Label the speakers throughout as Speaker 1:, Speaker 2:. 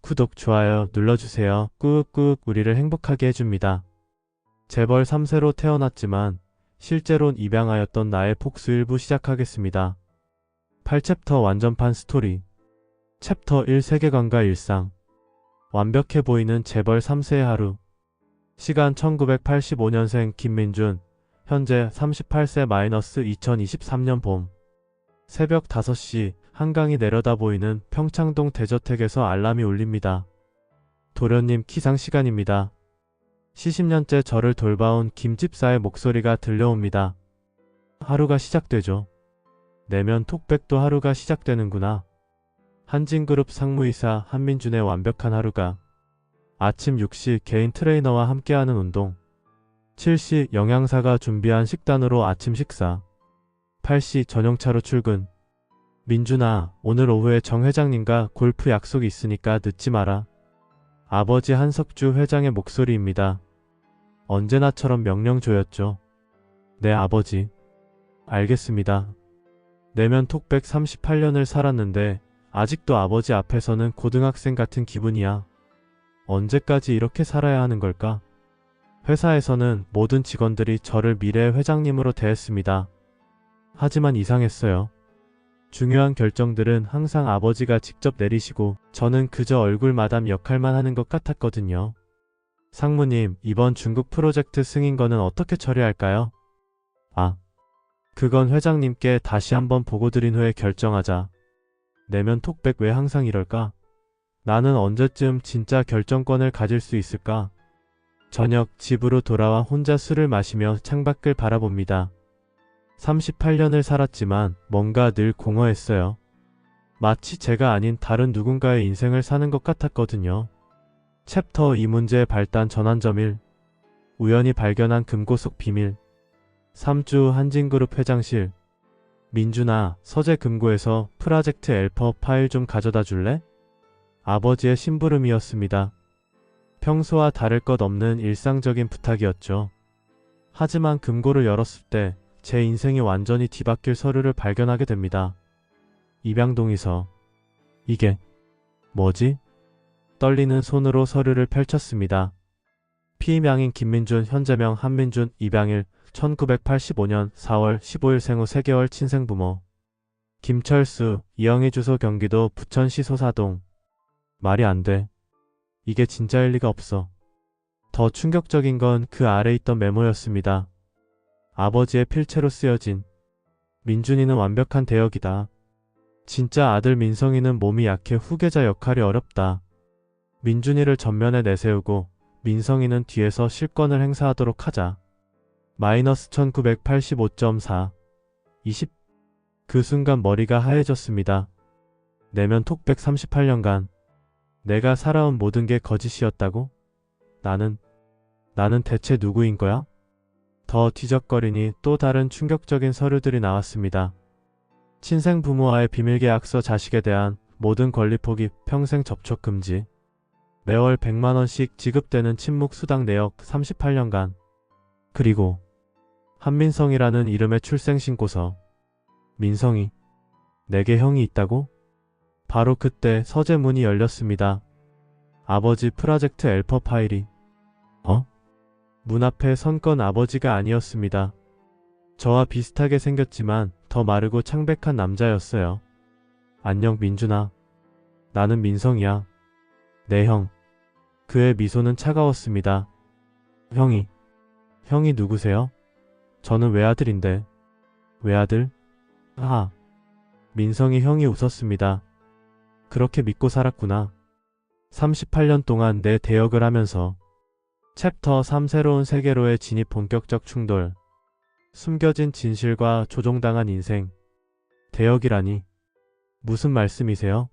Speaker 1: 구독, 좋아요 눌러주세요. 꾹꾹 우리를 행복하게 해줍니다. 재벌 3세로 태어났지만 실제론 입양하였던 나의 복수 일부 시작하겠습니다. 8챕터 완전판 스토리. 챕터 1 세계관과 일상. 완벽해 보이는 재벌 3세의 하루. 시간 1985년생 김민준. 현재 38세 -2023년 봄. 새벽 5시 한강이 내려다 보이는 평창동 대저택에서 알람이 울립니다. 도련님 기상 시간입니다. 시십년째 저를 돌봐온 김집사의 목소리가 들려옵니다. 하루가 시작되죠. 내면 톡백도 하루가 시작되는구나. 한진그룹 상무이사 한민준의 완벽한 하루가. 아침 6시 개인 트레이너와 함께하는 운동. 7시 영양사가 준비한 식단으로 아침 식사. 8시 전용차로 출근. 민준아, 오늘 오후에 정 회장님과 골프 약속이 있으니까 늦지 마라. 아버지 한석주 회장의 목소리입니다. 언제나처럼 명령조였죠. 네, 아버지. 알겠습니다. 내면 톡백 38년을 살았는데 아직도 아버지 앞에서는 고등학생 같은 기분이야. 언제까지 이렇게 살아야 하는 걸까? 회사에서는 모든 직원들이 저를 미래의 회장님으로 대했습니다. 하지만 이상했어요. 중요한 결정들은 항상 아버지가 직접 내리시고 저는 그저 얼굴 마담 역할만 하는 것 같았거든요. 상무님, 이번 중국 프로젝트 승인거는 어떻게 처리할까요? 그건 회장님께 다시 한번 보고 드린 후에 결정하자. 내면 톡백 왜 항상 이럴까? 나는 언제쯤 진짜 결정권을 가질 수 있을까? 저녁 집으로 돌아와 혼자 술을 마시며 창밖을 바라봅니다. 38년을 살았지만 뭔가 늘 공허했어요. 마치 제가 아닌 다른 누군가의 인생을 사는 것 같았거든요. 챕터 2 문제의 발단 전환점 1. 우연히 발견한 금고속 비밀. 3주 한진그룹 회장실. 민준아, 서재 금고에서 프로젝트 엘퍼 파일 좀 가져다 줄래? 아버지의 심부름이었습니다. 평소와 다를 것 없는 일상적인 부탁이었죠. 하지만 금고를 열었을 때 제 인생이 완전히 뒤바뀔 서류를 발견하게 됩니다. 입양동의서. 이게 뭐지? 떨리는 손으로 서류를 펼쳤습니다. 피임양인 김민준, 현재명 한민준, 입양일 1985년 4월 15일 생후 3개월 친생부모. 김철수, 이영희 주소 경기도 부천시 소사동. 말이 안 돼. 이게 진짜일 리가 없어. 더 충격적인 건 그 아래 있던 메모였습니다. 아버지의 필체로 쓰여진. 민준이는 완벽한 대역이다. 진짜 아들 민성이는 몸이 약해 후계자 역할이 어렵다. 민준이를 전면에 내세우고 민성이는 뒤에서 실권을 행사하도록 하자. 마이너스 1985.4. 20. 그 순간 머리가 하얘졌습니다. 내면 톡백 38년간 내가 살아온 모든 게 거짓이었다고? 나는 대체 누구인 거야? 더 뒤적거리니 또 다른 충격적인 서류들이 나왔습니다. 친생 부모와의 비밀계약서, 자식에 대한 모든 권리 포기, 평생 접촉 금지. 매월 100만원씩 지급되는 침묵 수당 내역 38년간. 그리고 한민성이라는 이름의 출생신고서. 민성이, 내게 형이 있다고? 바로 그때 서재 문이 열렸습니다. 아버지 프로젝트 엘퍼 파일이. 문 앞에 선 건 아버지가 아니었습니다. 저와 비슷하게 생겼지만 더 마르고 창백한 남자였어요. 안녕 민준아. 나는 민성이야. 내 형. 그의 미소는 차가웠습니다. 형이 누구세요? 저는 외아들인데. 외아들? 민성이 형이 웃었습니다. 그렇게 믿고 살았구나. 38년 동안 내 대역을 하면서. 챕터 3 새로운 세계로의 진입. 본격적 충돌. 숨겨진 진실과 조종당한 인생. 대역이라니. 무슨 말씀이세요?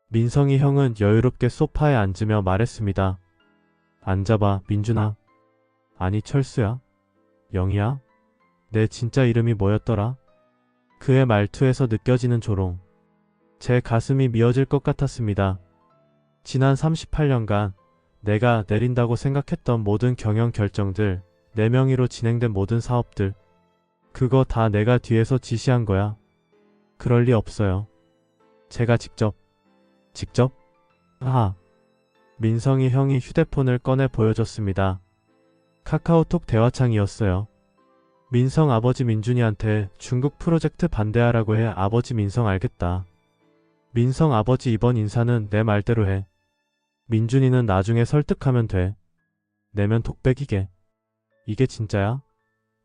Speaker 1: 민성이 형은 여유롭게 소파에 앉으며 말했습니다. 앉아봐, 민준아. 아니, 철수야? 영희야? 내 진짜 이름이 뭐였더라? 그의 말투에서 느껴지는 조롱. 제 가슴이 미어질 것 같았습니다. 지난 38년간 내가 내린다고 생각했던 모든 경영 결정들, 내 명의로 진행된 모든 사업들, 그거 다 내가 뒤에서 지시한 거야. 그럴 리 없어요. 제가 직접? 민성이 형이 휴대폰을 꺼내 보여줬습니다. 카카오톡 대화창이었어요. 민성 아버지 민준이한테 중국 프로젝트 반대하라고 해. 아버지 민성 알겠다. 민성 아버지 이번 인사는 내 말대로 해. 민준이는 나중에 설득하면 돼. 내면 독백이게. 이게 진짜야?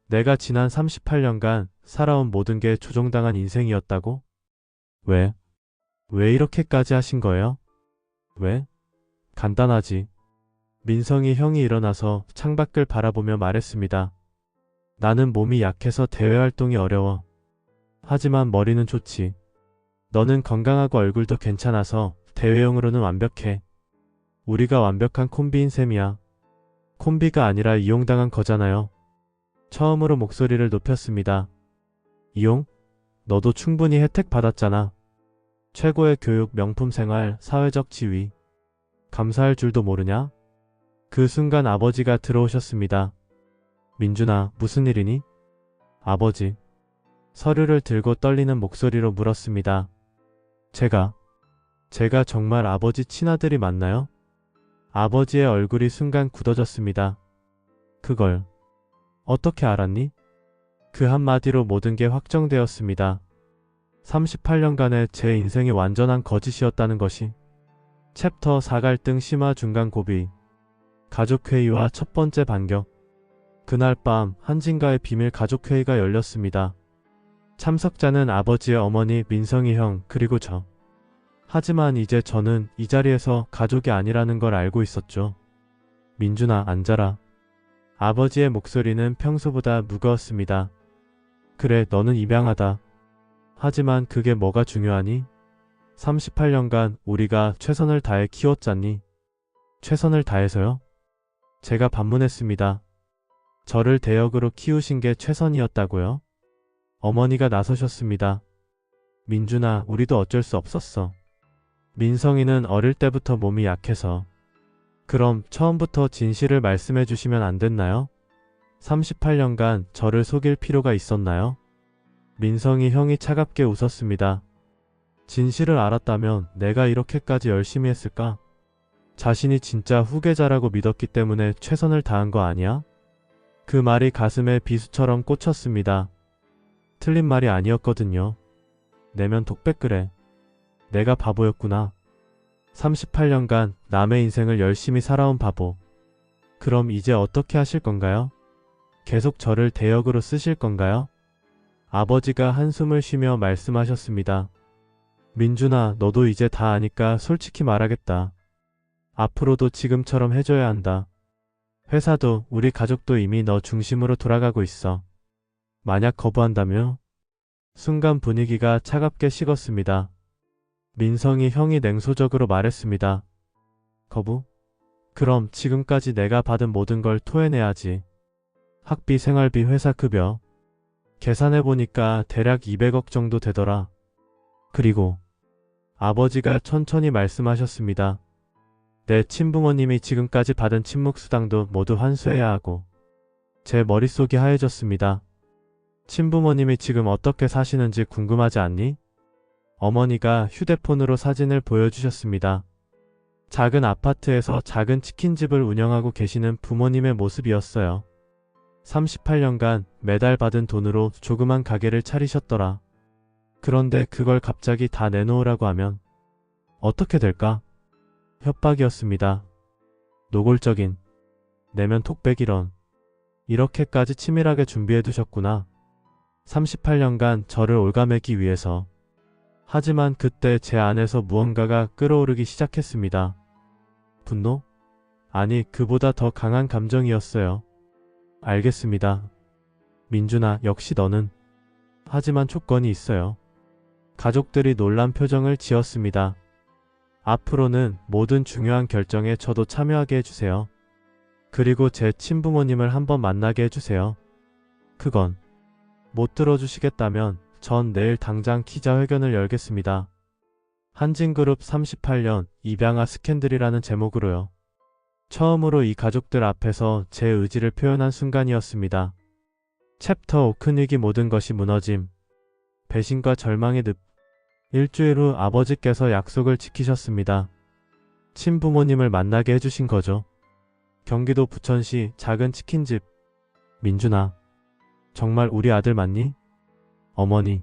Speaker 1: 내가 지난 38년간 살아온 모든 게 조종당한 인생이었다고? 왜? 왜 이렇게까지 하신 거예요? 왜? 간단하지. 민성이 형이 일어나서 창밖을 바라보며 말했습니다. 나는 몸이 약해서 대외 활동이 어려워. 하지만 머리는 좋지. 너는 건강하고 얼굴도 괜찮아서 대외용으로는 완벽해. 우리가 완벽한 콤비인 셈이야. 콤비가 아니라 이용당한 거잖아요. 처음으로 목소리를 높였습니다. 이용? 너도 충분히 혜택 받았잖아. 최고의 교육, 명품 생활, 사회적 지위. 감사할 줄도 모르냐? 그 순간 아버지가 들어오셨습니다. 민준아, 무슨 일이니? 아버지. 서류를 들고 떨리는 목소리로 물었습니다. 제가 정말 아버지 친아들이 맞나요? 아버지의 얼굴이 순간 굳어졌습니다. 그걸 어떻게 알았니? 그 한마디로 모든 게 확정되었습니다. 38년간의 제 인생이 완전한 거짓이었다는 것이. 챕터 4 갈등 심화 중간 고비. 가족회의와 첫 번째 반격. 그날 밤 한진가의 비밀 가족회의가 열렸습니다. 참석자는 아버지의 어머니, 민성이 형, 그리고 저. 하지만 이제 저는 이 자리에서 가족이 아니라는 걸 알고 있었죠. 민준아, 앉아라. 아버지의 목소리는 평소보다 무거웠습니다. 그래, 너는 입양하다. 하지만 그게 뭐가 중요하니? 38년간 우리가 최선을 다해 키웠잖니. 최선을 다해서요? 제가 반문했습니다. 저를 대역으로 키우신 게 최선이었다고요? 어머니가 나서셨습니다. 민준아, 우리도 어쩔 수 없었어. 민성이는 어릴 때부터 몸이 약해서. 그럼 처음부터 진실을 말씀해 주시면 안 됐나요? 38년간 저를 속일 필요가 있었나요? 민성이 형이 차갑게 웃었습니다. 진실을 알았다면 내가 이렇게까지 열심히 했을까? 자신이 진짜 후계자라고 믿었기 때문에 최선을 다한 거 아니야? 그 말이 가슴에 비수처럼 꽂혔습니다. 틀린 말이 아니었거든요. 내면 독백 그래. 내가 바보였구나. 38년간 남의 인생을 열심히 살아온 바보. 그럼 이제 어떻게 하실 건가요? 계속 저를 대역으로 쓰실 건가요? 아버지가 한숨을 쉬며 말씀하셨습니다. 민준아, 너도 이제 다 아니까 솔직히 말하겠다. 앞으로도 지금처럼 해줘야 한다. 회사도 우리 가족도 이미 너 중심으로 돌아가고 있어. 만약 거부한다며? 순간 분위기가 차갑게 식었습니다. 민성이 형이 냉소적으로 말했습니다. 거부? 그럼 지금까지 내가 받은 모든 걸 토해내야지. 학비, 생활비, 회사 급여. 계산해보니까 대략 200억 정도 되더라. 그리고 아버지가 천천히 말씀하셨습니다. 내 친부모님이 지금까지 받은 친묵수당도 모두 환수해야 하고. 제 머릿속이 하얘졌습니다. 친부모님이 지금 어떻게 사시는지 궁금하지 않니? 어머니가 휴대폰으로 사진을 보여주셨습니다. 작은 아파트에서 작은 치킨집을 운영하고 계시는 부모님의 모습이었어요. 38년간 매달 받은 돈으로 조그만 가게를 차리셨더라. 그런데 그걸 갑자기 다 내놓으라고 하면 어떻게 될까? 협박이었습니다. 노골적인 내면 톡백 이런. 이렇게까지 치밀하게 준비해 두셨구나. 38년간 저를 올가매기 위해서. 하지만 그때 제 안에서 무언가가 끓어오르기 시작했습니다. 분노? 아니, 그보다 더 강한 감정이었어요. 알겠습니다. 민준아, 역시 너는. 하지만 조건이 있어요. 가족들이 놀란 표정을 지었습니다. 앞으로는 모든 중요한 결정에 저도 참여하게 해주세요. 그리고 제 친부모님을 한번 만나게 해주세요. 그건 못 들어주시겠다면 전 내일 당장 기자회견을 열겠습니다. 한진그룹 38년 입양아 스캔들이라는 제목으로요. 처음으로 이 가족들 앞에서 제 의지를 표현한 순간이었습니다. 챕터 5 큰 위기 모든 것이 무너짐. 배신과 절망의 늪. 일주일 후 아버지께서 약속을 지키셨습니다. 친부모님을 만나게 해주신 거죠. 경기도 부천시 작은 치킨집. 민준아, 정말 우리 아들 맞니? 어머니.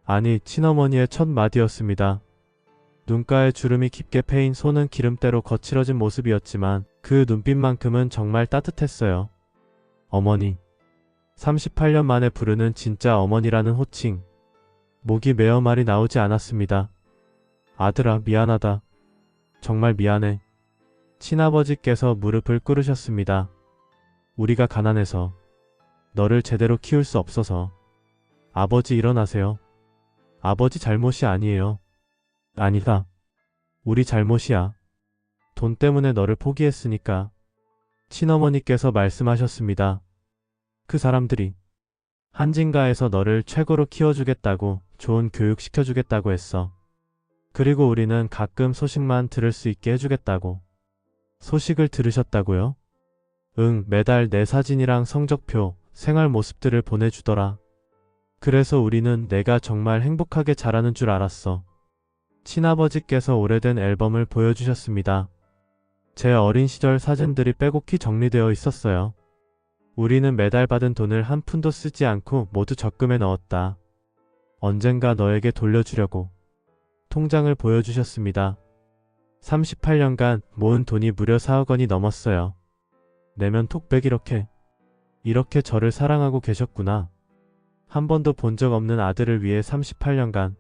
Speaker 1: 아니, 친어머니의 첫 마디였습니다. 눈가에 주름이 깊게 패인 손은 기름때로 거칠어진 모습이었지만 그 눈빛만큼은 정말 따뜻했어요. 어머니. 38년 만에 부르는 진짜 어머니라는 호칭. 목이 메어 말이 나오지 않았습니다. 아들아, 미안하다. 정말 미안해. 친아버지께서 무릎을 꿇으셨습니다. 우리가 가난해서 너를 제대로 키울 수 없어서. 아버지 일어나세요. 아버지 잘못이 아니에요. 아니다. 우리 잘못이야. 돈 때문에 너를 포기했으니까. 친어머니께서 말씀하셨습니다. 그 사람들이 한진가에서 너를 최고로 키워주겠다고, 좋은 교육 시켜주겠다고 했어. 그리고 우리는 가끔 소식만 들을 수 있게 해주겠다고. 소식을 들으셨다고요? 응, 매달 내 사진이랑 성적표, 생활 모습들을 보내주더라. 그래서 우리는 내가 정말 행복하게 자라는 줄 알았어. 친아버지께서 오래된 앨범을 보여주셨습니다. 제 어린 시절 사진들이 빼곡히 정리되어 있었어요. 우리는 매달 받은 돈을 한 푼도 쓰지 않고 모두 적금에 넣었다. 언젠가 너에게 돌려주려고. 통장을 보여주셨습니다. 38년간 모은 돈이 무려 4억 원이 넘었어요. 내면 톡백 이렇게 저를 사랑하고 계셨구나. 한 번도 본 적 없는 아들을 위해 38년간.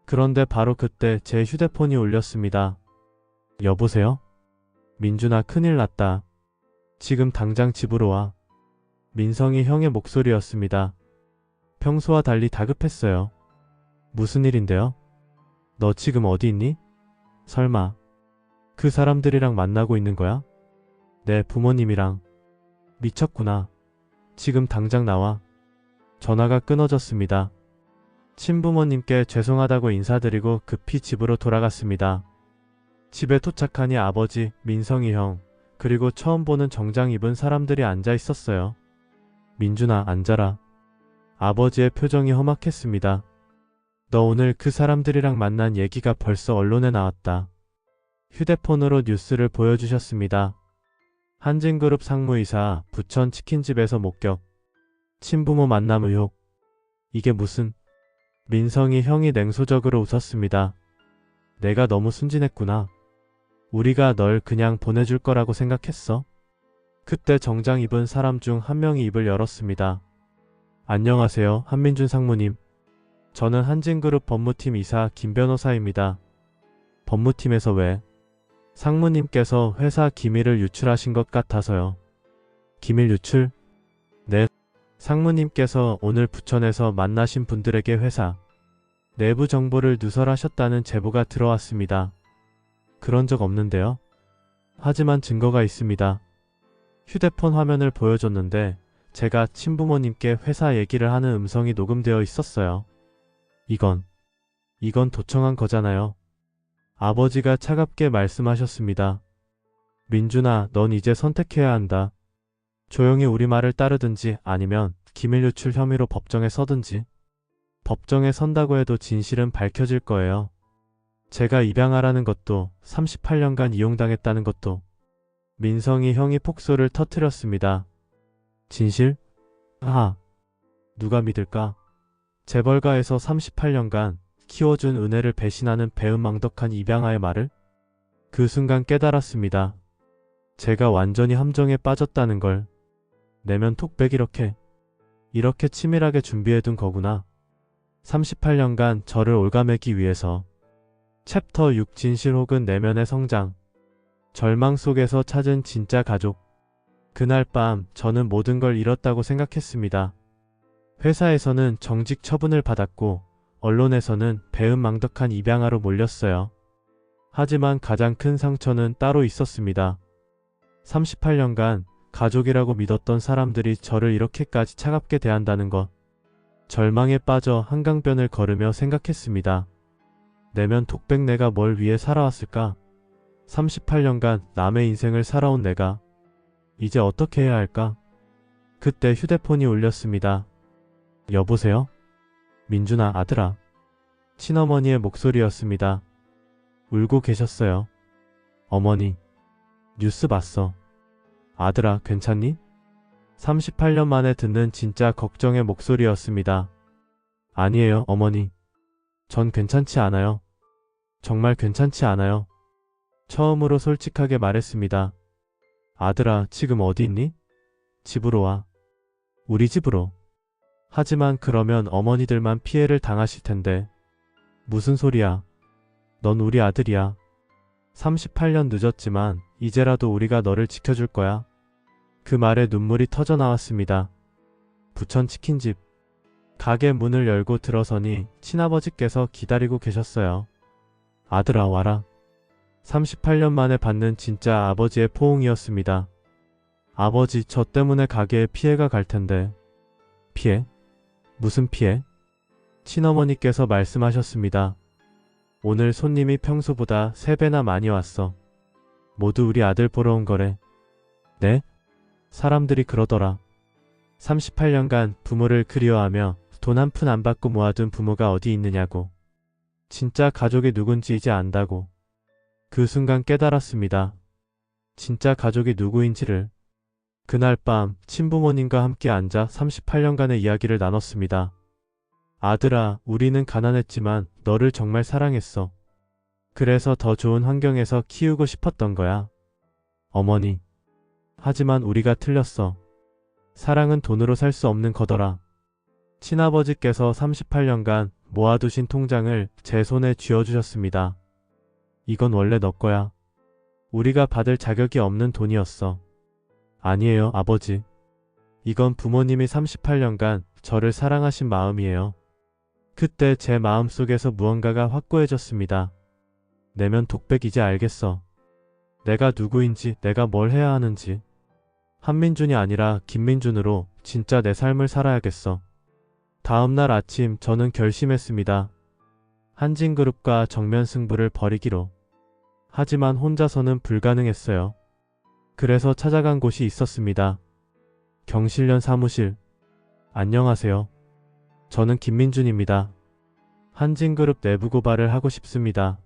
Speaker 1: 그런데 바로 그때 제 휴대폰이 울렸습니다. 여보세요? 민준아, 큰일 났다. 지금 당장 집으로 와. 민성이 형의 목소리였습니다. 평소와 달리 다급했어요. 무슨 일인데요? 너 지금 어디 있니? 설마 그 사람들이랑 만나고 있는 거야? 네, 부모님이랑. 미쳤구나. 지금 당장 나와. 전화가 끊어졌습니다. 친부모님께 죄송하다고 인사드리고 급히 집으로 돌아갔습니다. 집에 도착하니 아버지, 민성이 형, 그리고 처음 보는 정장 입은 사람들이 앉아 있었어요. 민준아, 앉아라. 아버지의 표정이 험악했습니다. 너 오늘 그 사람들이랑 만난 얘기가 벌써 언론에 나왔다. 휴대폰으로 뉴스를 보여주셨습니다. 한진그룹 상무이사 부천 치킨집에서 목격. 친부모 만남 의혹. 이게 무슨... 민성이 형이 냉소적으로 웃었습니다. 내가 너무 순진했구나. 우리가 널 그냥 보내줄 거라고 생각했어? 그때 정장 입은 사람 중 한 명이 입을 열었습니다. 안녕하세요, 한민준 상무님. 저는 한진그룹 법무팀 이사 김 변호사입니다. 법무팀에서 왜? 상무님께서 회사 기밀을 유출하신 것 같아서요. 기밀 유출? 네. 상무님께서 오늘 부천에서 만나신 분들에게 회사 내부 정보를 누설하셨다는 제보가 들어왔습니다. 그런 적 없는데요. 하지만 증거가 있습니다. 휴대폰 화면을 보여줬는데 제가 친부모님께 회사 얘기를 하는 음성이 녹음되어 있었어요. 이건 도청한 거잖아요. 아버지가 차갑게 말씀하셨습니다. 민준아, 넌 이제 선택해야 한다. 조용히 우리 말을 따르든지 아니면 기밀 유출 혐의로 법정에 서든지. 법정에 선다고 해도 진실은 밝혀질 거예요. 제가 입양하라는 것도 38년간 이용당했다는 것도. 민성이 형이 폭소를 터뜨렸습니다. 진실? 아, 누가 믿을까? 재벌가에서 38년간 키워준 은혜를 배신하는 배은망덕한 입양아의 말을? 그 순간 깨달았습니다. 제가 완전히 함정에 빠졌다는 걸. 내면 톡백 이렇게 치밀하게 준비해둔 거구나. 38년간 저를 올가매기 위해서. 챕터 6 진실 혹은 내면의 성장. 절망 속에서 찾은 진짜 가족. 그날 밤 저는 모든 걸 잃었다고 생각했습니다. 회사에서는 정직 처분을 받았고 언론에서는 배은망덕한 입양아로 몰렸어요. 하지만 가장 큰 상처는 따로 있었습니다. 38년간 가족이라고 믿었던 사람들이 저를 이렇게까지 차갑게 대한다는 것. 절망에 빠져 한강변을 걸으며 생각했습니다. 내면 톡백 내가 뭘 위해 살아왔을까? 38년간 남의 인생을 살아온 내가 이제 어떻게 해야 할까? 그때 휴대폰이 울렸습니다. 여보세요? 민준아, 아들아. 친어머니의 목소리였습니다. 울고 계셨어요. 어머니, 뉴스 봤어. 아들아, 괜찮니? 38년 만에 듣는 진짜 걱정의 목소리였습니다. 아니에요, 어머니. 전 괜찮지 않아요. 정말 괜찮지 않아요. 처음으로 솔직하게 말했습니다. 아들아, 지금 어디 있니? 집으로 와. 우리 집으로. 하지만 그러면 어머니들만 피해를 당하실 텐데. 무슨 소리야. 넌 우리 아들이야. 38년 늦었지만 이제라도 우리가 너를 지켜줄 거야. 그 말에 눈물이 터져 나왔습니다. 부천 치킨집. 가게 문을 열고 들어서니 친아버지께서 기다리고 계셨어요. 아들아, 와라. 38년 만에 받는 진짜 아버지의 포옹이었습니다. 아버지, 저 때문에 가게에 피해가 갈 텐데. 피해? 무슨 피해? 친어머니께서 말씀하셨습니다. 오늘 손님이 평소보다 3배나 많이 왔어. 모두 우리 아들 보러 온 거래. 네? 사람들이 그러더라. 38년간 부모를 그리워하며 돈 한 푼 안 받고 모아둔 부모가 어디 있느냐고. 진짜 가족이 누군지 이제 안다고. 그 순간 깨달았습니다. 진짜 가족이 누구인지를. 그날 밤 친부모님과 함께 앉아 38년간의 이야기를 나눴습니다. 아들아, 우리는 가난했지만 너를 정말 사랑했어. 그래서 더 좋은 환경에서 키우고 싶었던 거야. 어머니. 하지만 우리가 틀렸어. 사랑은 돈으로 살 수 없는 거더라. 친아버지께서 38년간 모아두신 통장을 제 손에 쥐어주셨습니다. 이건 원래 너 거야. 우리가 받을 자격이 없는 돈이었어. 아니에요, 아버지. 이건 부모님이 38년간 저를 사랑하신 마음이에요. 그때 제 마음속에서 무언가가 확고해졌습니다. 내면 독백 이제 알겠어. 내가 누구인지, 내가 뭘 해야 하는지. 한민준이 아니라 김민준으로 진짜 내 삶을 살아야겠어. 다음날 아침 저는 결심했습니다. 한진그룹과 정면 승부를 벌이기로. 하지만 혼자서는 불가능했어요. 그래서 찾아간 곳이 있었습니다. 경실련 사무실. 안녕하세요. 저는 김민준입니다. 한진그룹 내부 고발을 하고 싶습니다.